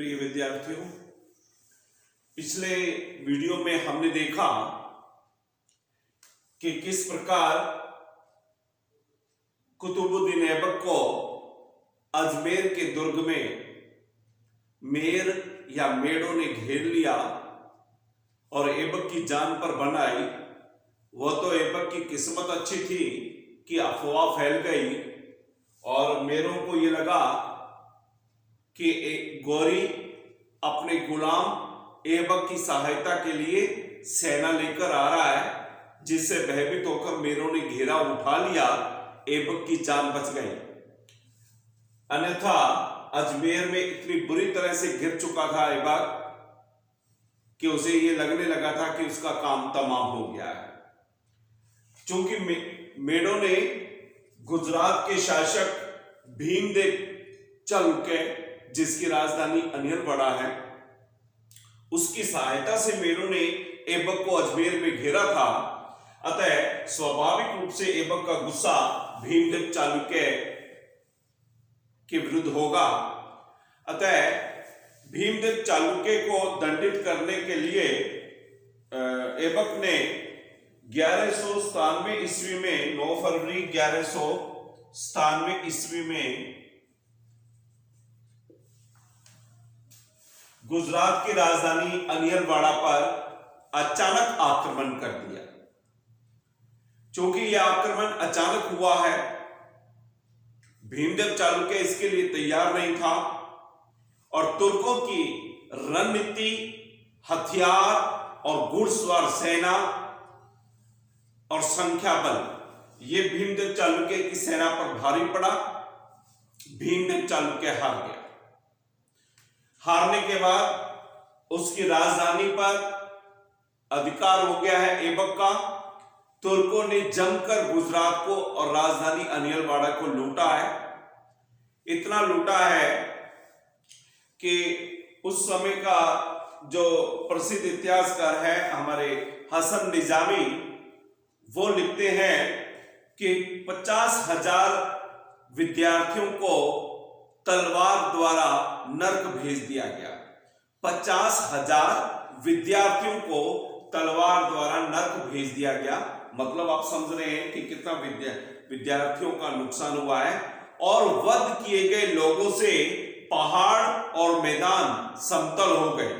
प्रिय विद्यार्थियों, पिछले वीडियो में हमने देखा कि किस प्रकार कुतुबुद्दीन ऐबक को अजमेर के दुर्ग में मेर या मेढ़ों ने घेर लिया और ऐबक की जान पर बन आई। वह तो ऐबक की किस्मत अच्छी थी कि अफवाह फैल गई और मेरों को ये लगा कि गौरी अपने गुलाम ऐबक की सहायता के लिए सेना लेकर आ रहा है, जिससे भयभीत होकर मेरों ने घेरा उठा लिया। ऐबक की जान बच गई, अन्यथा अजमेर में इतनी बुरी तरह से घिर चुका था ऐबक कि उसे ये लगने लगा था कि उसका काम तमाम हो गया है। चूंकि मेढ़ों ने गुजरात के शासक भीमदेव चालुक्य, जिसकी राजधानी अनिलवाड़ा है, उसकी सहायता से मेढ़ों ने ऐबक को अजमेर में घेरा था। अतः स्वाभाविक रूप से ऐबक का गुस्सा भीमदेव चालुक्य के विरुद्ध होगा। अतः भीमदेव चालुक्य को दंडित करने के लिए ऐबक ने 1197 ईस्वी में 9 फरवरी 1197 ईस्वी में गुजरात की राजधानी अनिलवाड़ा पर अचानक आक्रमण कर दिया। चूंकि यह आक्रमण अचानक हुआ है, भीमदेव चालुक्य इसके लिए तैयार नहीं था और तुर्कों की रणनीति, हथियार और घुड़सवार सेना और संख्या बल, यह भीमदेव चालुक्य की सेना पर भारी पड़ा। भीमदेव चालुक्य हार गया। हारने के बाद उसकी राजधानी पर अधिकार हो गया है ऐबक का। तुर्कों ने जमकर गुजरात को और राजधानी अनिलवाड़ा को लूटा है। इतना लूटा है कि उस समय का जो प्रसिद्ध इतिहासकार है हमारे हसन निजामी, वो लिखते हैं कि 50,000 विद्यार्थियों को तलवार द्वारा नर्क भेज दिया गया। 50,000 विद्यार्थियों को तलवार द्वारा नर्क भेज दिया गया। मतलब आप समझ रहे हैं कि कितना विद्यार्थियों का नुकसान हुआ है। और वध किए गए लोगों से पहाड़ और मैदान समतल हो गए।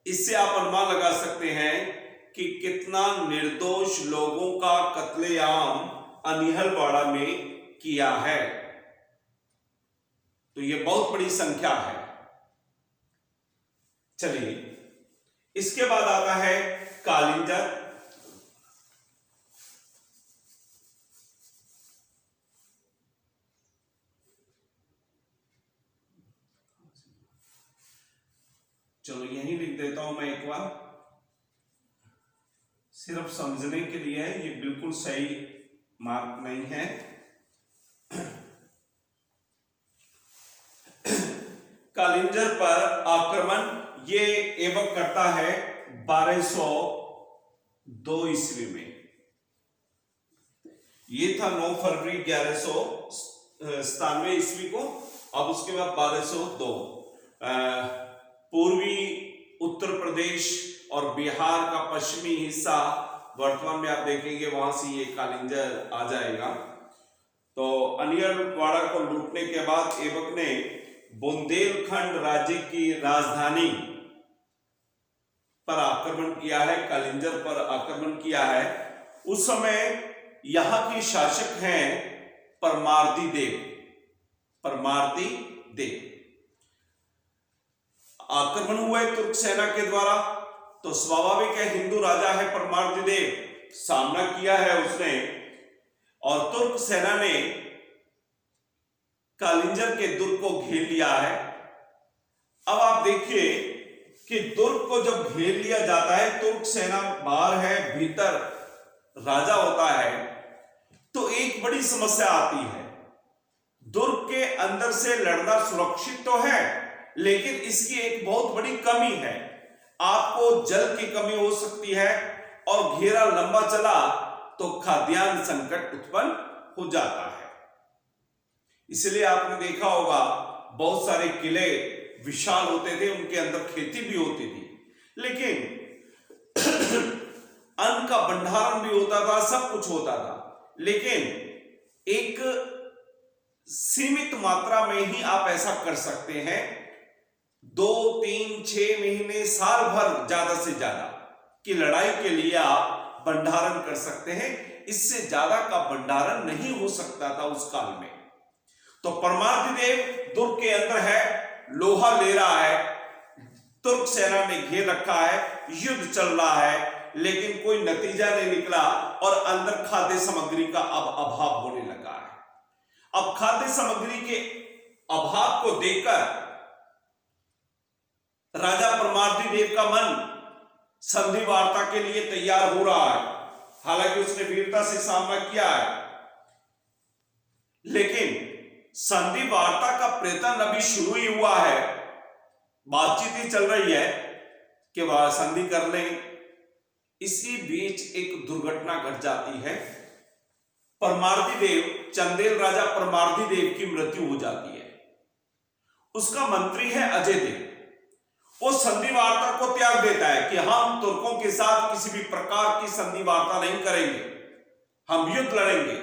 इससे आप अनुमान लगा सकते हैं कि कितना निर्दोष लोगों का कत्लेआम अनिलवाड़ा में किया है। तो यह बहुत बड़ी संख्या है। चलिए, इसके बाद आता है कालिंजर। चलो यहीं लिख देता हूं मैं एक बार, सिर्फ समझने के लिए है, ये बिल्कुल सही मार्क नहीं है। कालिंजर पर आक्रमण ये ऐबक करता है 1202 ईस्वी में। ये था 9 फरवरी 1197 ईस्वी को। अब उसके बाद 1202 पूर्वी उत्तर प्रदेश और बिहार का पश्चिमी हिस्सा, वर्तमान में आप देखेंगे वहां से ये कालिंजर आ जाएगा। तो अनिलवाड़ा को लूटने के बाद ऐबक ने बुंदेलखंड राज्य की राजधानी पर आक्रमण किया है, कालिंजर पर आक्रमण किया है। उस समय यहां के शासक हैं परमार्दी देव। परमार्दी देव आक्रमण हुआ है तुर्क सेना के द्वारा, तो स्वाभाविक है हिंदू राजा है परमार्दी देव, सामना किया है उसने और तुर्क सेना ने कालिंजर के दुर्ग को घेर लिया है। अब आप देखिए कि दुर्ग को जब घेर लिया जाता है, तुर्क सेना बाहर है, भीतर राजा होता है, तो एक बड़ी समस्या आती है। दुर्ग के अंदर से लड़ना सुरक्षित तो है, लेकिन इसकी एक बहुत बड़ी कमी है। आपको जल की कमी हो सकती है और घेरा लंबा चला तो खाद्यान्न संकट उत्पन्न हो जाता है। इसलिए आपने देखा होगा बहुत सारे किले विशाल होते थे, उनके अंदर खेती भी होती थी, लेकिन अन्न का भंडारण भी होता था, सब कुछ होता था, लेकिन एक सीमित मात्रा में ही आप ऐसा कर सकते हैं। 2, 3, 6 महीने, साल भर ज्यादा से ज्यादा की लड़ाई के लिए आप भंडारण कर सकते हैं। इससे ज्यादा का भंडारण नहीं हो सकता था उस काल में। तो परमार्थिदेव दुर्ग के अंदर है, लोहा ले रहा है, तुर्क सेना ने घेर रखा है, युद्ध चल रहा है, लेकिन कोई नतीजा नहीं निकला और अंदर खाद्य सामग्री का अब अभाव होने लगा है। अब खाद्य सामग्री के अभाव को देखकर राजा परमार्थिदेव का मन संधि वार्ता के लिए तैयार हो रहा है। हालांकि उसने वीरता से सामना किया है, लेकिन संधि वार्ता का प्रयत्न अभी शुरू ही हुआ है, बातचीत ही चल रही है कि वह संधि कर लें। इसी बीच एक दुर्घटना घट जाती है। परमार्थिदेव, चंदेल राजा परमार्थिदेव की मृत्यु हो जाती है। उसका मंत्री है अजय देव। वो संधि वार्ता को त्याग देता है कि हम तुर्कों के साथ किसी भी प्रकार की संधि वार्ता नहीं करेंगे, हम युद्ध लड़ेंगे।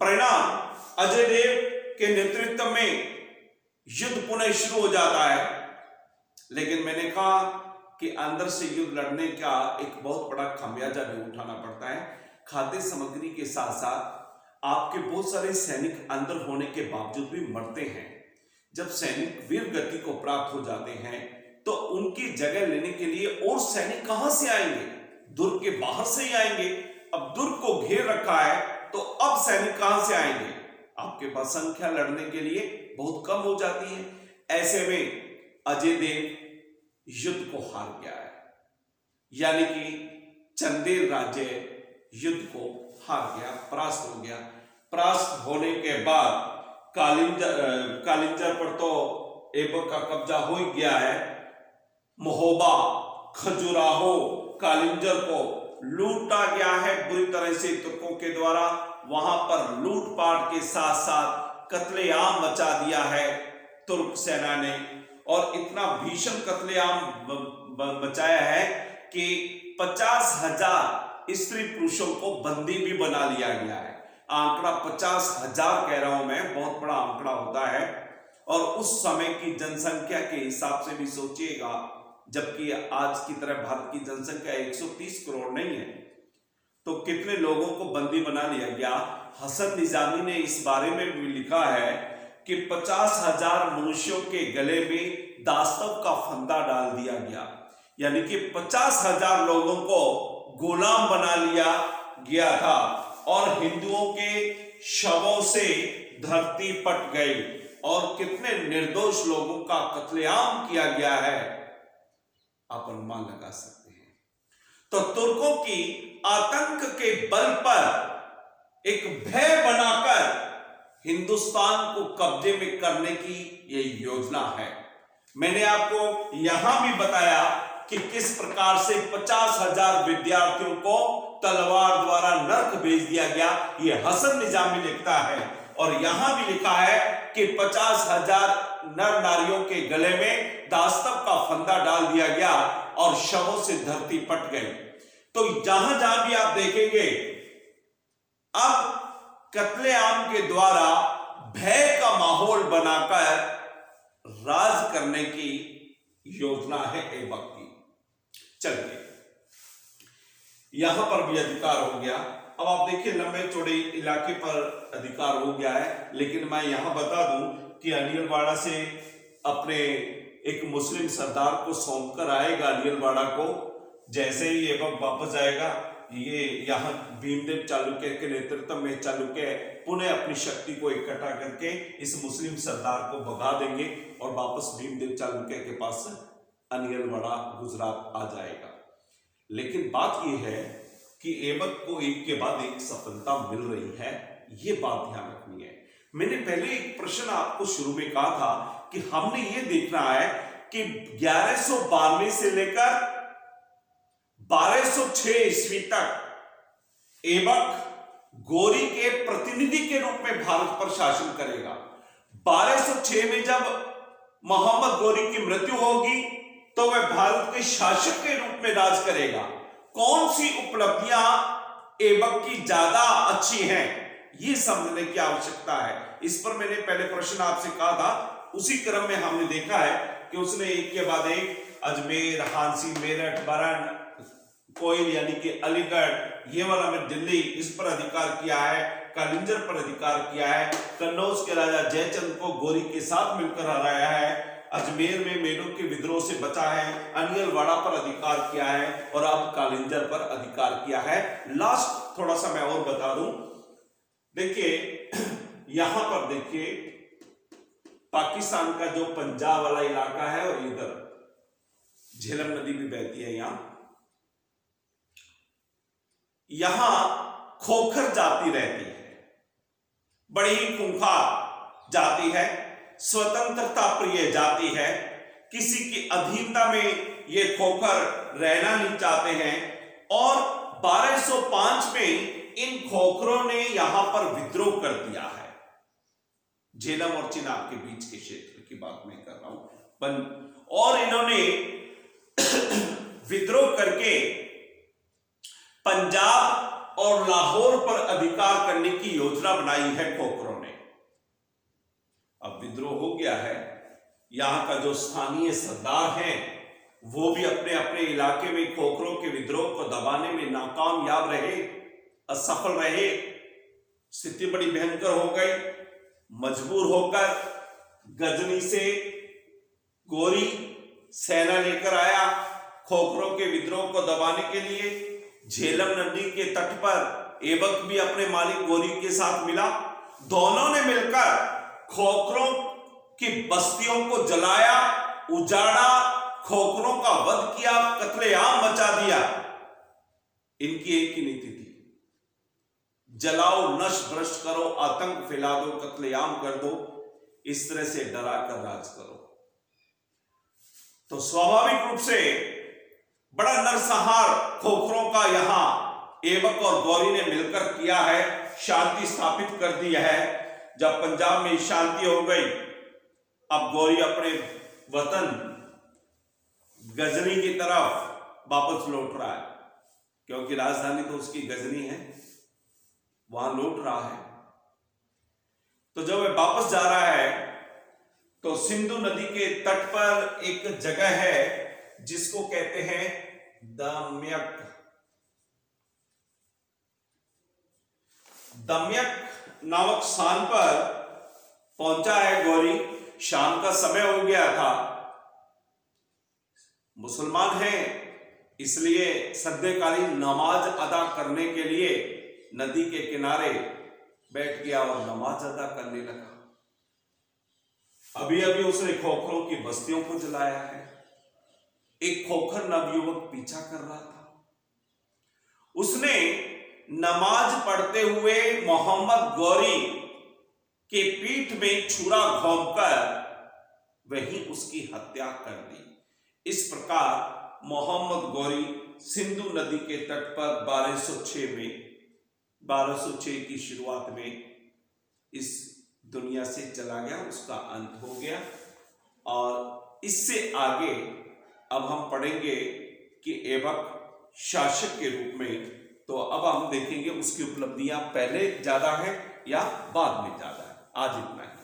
परिणाम, अजय देव के नेतृत्व में युद्ध पुनः शुरू हो जाता है। लेकिन मैंने कहा कि अंदर से युद्ध लड़ने का एक बहुत बड़ा खमियाजा भी उठाना पड़ता है। खाद्य सामग्री के साथ साथ आपके बहुत सारे सैनिक अंदर होने के बावजूद भी मरते हैं। जब सैनिक वीर गति को प्राप्त हो जाते हैं तो उनकी जगह लेने के लिए और सैनिक कहां से आएंगे? दुर्ग के बाहर से ही आएंगे। अब दुर्ग को घेर रखा है तो अब सैनिक कहां से आएंगे? आपके पास संख्या लड़ने के लिए बहुत कम हो जाती है। ऐसे में अजय देव युद्ध को हार गया है, यानी कि चंदेल राज्य युद्ध को हार गया, परास्त हो गया। परास्त होने के बाद कालिंजर पर तो ऐबक का कब्जा हो ही गया है। महोबा, खजुराहो, कालिंजर को लूटा गया है बुरी तरह से तुर्कों के द्वारा। वहां पर लूटपाट के साथ साथ कत्लेआम मचा दिया है तुर्क सेना ने, और इतना भीषण कत्लेआम मचाया है कि 50,000 स्त्री पुरुषों को बंदी भी बना लिया गया है। आंकड़ा 50,000 कह रहा हूं मैं, बहुत बड़ा आंकड़ा होता है। और उस समय की जनसंख्या के हिसाब से भी सोचिएगा, जबकि आज की तरह भारत की जनसंख्या 130 करोड़ नहीं है, तो कितने लोगों को बंदी बना लिया गया। हसन निजामी ने इस बारे में भी लिखा है कि 50,000 मनुष्यों के गले में दास्तव का फंदा डाल दिया गया, यानी कि 50,000 लोगों को गुलाम बना लिया गया था। और हिंदुओं के शवों से धरती पट गई और कितने निर्दोष लोगों का कत्लेआम किया गया है, आप अनुमान लगा सकते हैं। तो तुर्कों की आतंक के बल पर एक भय बनाकर हिंदुस्तान को कब्जे में करने की यह योजना है। मैंने आपको यहां भी बताया कि किस प्रकार से 50,000 विद्यार्थियों को तलवार द्वारा नर्क भेज दिया गया, यह हसन निजामी लिखता है। और यहां भी लिखा है कि 50,000 नर नारियों के गले में दास्तव का फंदा डाल दिया गया और शवों से धरती पट गई। तो जहां जहां भी आप देखेंगे, अब कत्लेआम के द्वारा भय का माहौल बनाकर राज करने की योजना है ऐबक की। चलिए, यहां पर भी अधिकार हो गया। अब आप देखिए, लंबे चौड़े इलाके पर अधिकार हो गया है। लेकिन मैं यहां बता दूं कि अनियलवाड़ा से अपने एक मुस्लिम सरदार को सौंप कर आएगा अनियलवाड़ा को। जैसे ही ऐबक वापस आएगा, ये यहाँ भीमदेव चालुक्य के नेतृत्व में चालुक्य पुनः अपनी शक्ति को इकट्ठा करके इस मुस्लिम सरदार को भगा देंगे और वापस भीमदेव चालुक्य के पास अनियलवाड़ा गुजरात आ जाएगा। लेकिन बात यह है कि ऐबक को एक के बाद एक सफलता मिल रही है, ये बात ध्यान रखनी है। मैंने पहले एक प्रश्न आपको शुरू में कहा था कि हमने ये देखना है कि 1192 से लेकर 1206 ईस्वी तक ऐबक गौरी के प्रतिनिधि के रूप में भारत पर शासन करेगा। 1206 में जब मोहम्मद गौरी की मृत्यु होगी तो वह भारत के शासक के रूप में राज करेगा। कौन सी उपलब्धियां ऐबक की ज्यादा अच्छी हैं, यह समझने की आवश्यकता है। इस पर मैंने पहले प्रश्न आपसे कहा था, उसी क्रम में हमने देखा है कि उसने एक के बाद एक अजमेर, हांसी, मेरठ, बरन, कोयल यानी कि अलीगढ़, ये वाला में दिल्ली, इस पर अधिकार किया है, कालिंजर पर अधिकार किया है, कन्नौज के राजा जयचंद को गौरी के साथ मिलकर हराया है, अजमेर में मेलों के विद्रोह से बचा है, अनियलवाड़ा पर अधिकार किया है और अब कालिंजर पर अधिकार किया है। लास्ट थोड़ा सा मैं और बता दूं, देखिए यहां पर देखिए पाकिस्तान का जो पंजाब वाला इलाका है और इधर झेलम नदी भी बहती है, यहां खोखर जाति रहती है, बड़ी खूंखार जाति है, स्वतंत्रता प्रिय जाति है, किसी की अधीनता में ये खोखर रहना नहीं चाहते हैं और 1205 में इन खोखरों ने यहां पर विद्रोह कर दिया है। झेलम और चिनाब के बीच के क्षेत्र की बात मैं कर रहा हूं। और इन्होंने विद्रोह करके पंजाब और लाहौर पर अधिकार करने की योजना बनाई है खोखरों ने। अब विद्रोह हो गया है, यहां का जो स्थानीय सरदार है वो भी अपने अपने इलाके में खोखरों के विद्रोह को दबाने में नाकामयाब रहे, असफल रहे। स्थिति बड़ी भयंकर हो गई। मजबूर होकर गजनी से गौरी सेना लेकर आया खोखरों के विद्रोह को दबाने के लिए। झेलम नदी के तट पर ऐबक भी अपने मालिक गौरी के साथ मिला। दोनों ने मिलकर खोखरों की बस्तियों को जलाया, उजाड़ा, खोखरों का वध किया, कत्लेआम मचा दिया। इनकी एक ही नीति थी, जलाओ, नष्ट भ्रष्ट करो, आतंक फैला दो, कत्लेआम कर दो, इस तरह से डरा कर राज करो। तो स्वाभाविक रूप से बड़ा नरसंहार खोखरों का यहां ऐबक और गौरी ने मिलकर किया है, शांति स्थापित कर दी है। जब पंजाब में शांति हो गई, अब गौरी अपने वतन गजनी की तरफ वापस लौट रहा है, क्योंकि राजधानी तो उसकी गजनी है, वहां लौट रहा है। तो जब वह वापस जा रहा है तो सिंधु नदी के तट पर एक जगह है जिसको कहते हैं दम्यक। दम्यक नामक स्थान पर पहुंचा है गौरी। शाम का समय हो गया था, मुसलमान हैं इसलिए सद्यकालीन नमाज अदा करने के लिए नदी के किनारे बैठ गया और नमाज अदा करने लगा। अभी अभी उसने खोखरों की बस्तियों को जलाया है। एक खोखर नवयुवक पीछा कर रहा था। उसने नमाज पढ़ते हुए मोहम्मद गौरी के पीठ में छुरा घोंपकर वहीं उसकी हत्या कर दी। इस प्रकार मोहम्मद गौरी सिंधु नदी के तट पर 1206 की शुरुआत में इस दुनिया से चला गया, उसका अंत हो गया। और इससे आगे अब हम पढ़ेंगे कि ऐबक शासक के रूप में, तो अब हम देखेंगे उसकी उपलब्धियां पहले ज्यादा है या बाद में ज्यादा है। आज इतना ही।